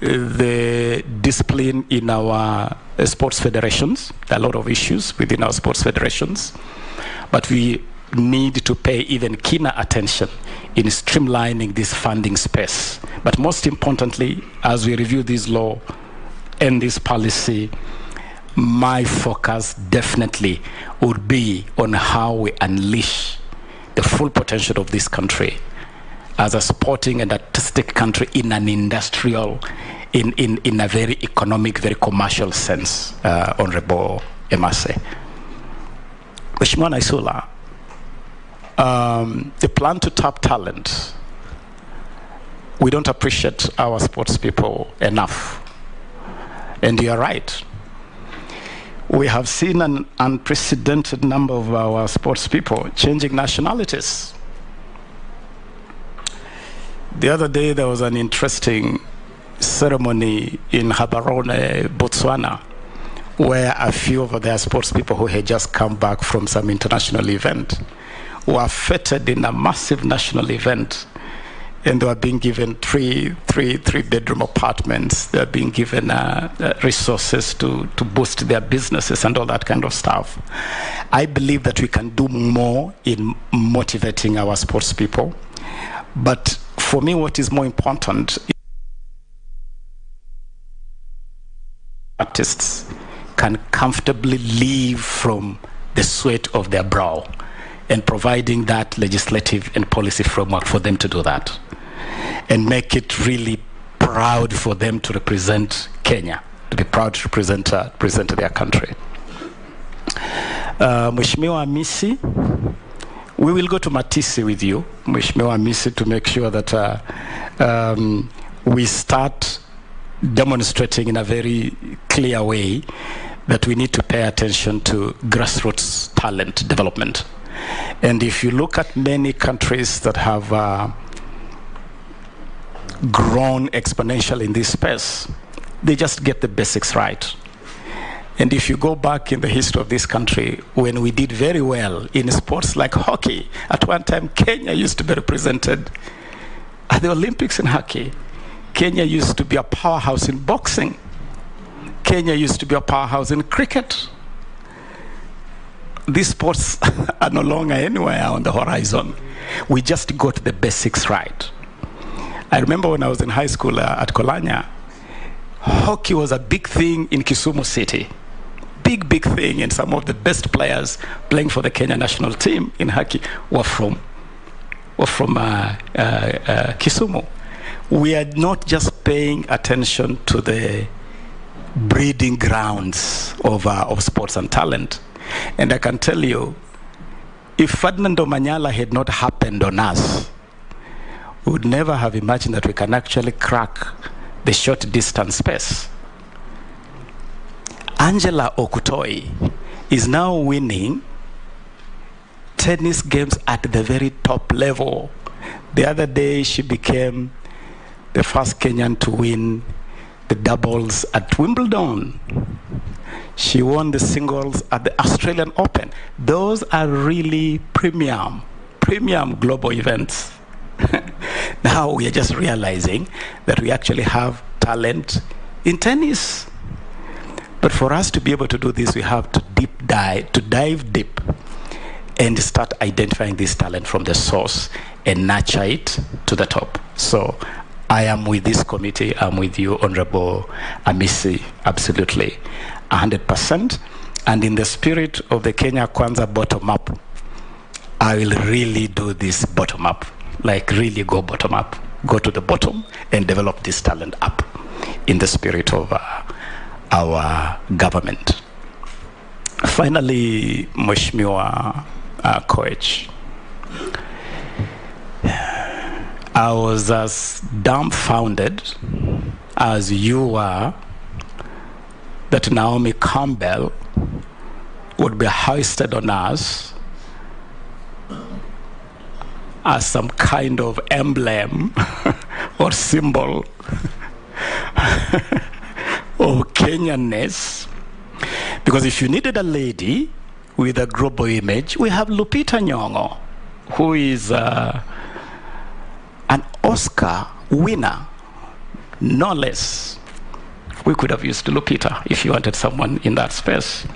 the discipline in our sports federations. There are a lot of issues within our sports federations, but we need to pay even keener attention in streamlining this funding space. But most importantly, as we review this law and this policy, my focus definitely would be on how we unleash the full potential of this country as a sporting and artistic country in an industrial, in a very economic, very commercial sense, Honorable Emase. Mheshimiwa Naisula, the plan to tap talent, we don't appreciate our sports people enough. And you're right. We have seen an unprecedented number of our sports people changing nationalities. The other day, there was an interesting ceremony in Gaborone, Botswana, where a few of their sports people who had just come back from some international event were feted in a massive national event, and they were being given three bedroom apartments. They were being given resources to boost their businesses and all that kind of stuff. I believe that we can do more in motivating our sports people. But for me, what is more important is artists can comfortably live from the sweat of their brow, and providing that legislative and policy framework for them to do that, and make it really proud for them to represent Kenya, to be proud to represent their country. Mheshimiwa Amisi, we will go to Matisi with you, Mheshimiwa Amisi, to make sure that we start demonstrating in a very clear way that we need to pay attention to grassroots talent development. And if you look at many countries that have grown exponentially in this space, they just get the basics right. And if you go back in the history of this country, when we did very well in sports like hockey, at one time Kenya used to be represented at the Olympics in hockey. Kenya used to be a powerhouse in boxing. Kenya used to be a powerhouse in cricket. These sports are no longer anywhere on the horizon. We just got the basics right. I remember when I was in high school at Kolanya, hockey was a big thing in Kisumu City. Big thing, and some of the best players playing for the Kenya national team in hockey were from Kisumu. We are not just paying attention to the breeding grounds of sports and talent. And I can tell you, if Ferdinand Omanyala had not happened on us, we would never have imagined that we can actually crack the short distance space. Angela Okutoi is now winning tennis games at the very top level. The other day, she became the first Kenyan to win the doubles at Wimbledon. She won the singles at the Australian Open. Those are really premium global events. Now we are just realizing that we actually have talent in tennis. But for us to be able to do this, we have to dive deep and start identifying this talent from the source and nurture it to the top. So I am with this committee. I'm with you, Honorable Amisi, absolutely, 100%. And in the spirit of the Kenya Kwanza bottom-up, I will really do this bottom-up, like really go bottom-up, go to the bottom and develop this talent up in the spirit of our government. Finally, Mheshimiwa Koech, I was as dumbfounded as you were that Naomi Campbell would be hoisted on us as some kind of emblem or symbol of Kenyanness. Because if you needed a lady with a global image, we have Lupita Nyong'o, who is an Oscar winner no less. We could have used Lupita if you wanted someone in that space.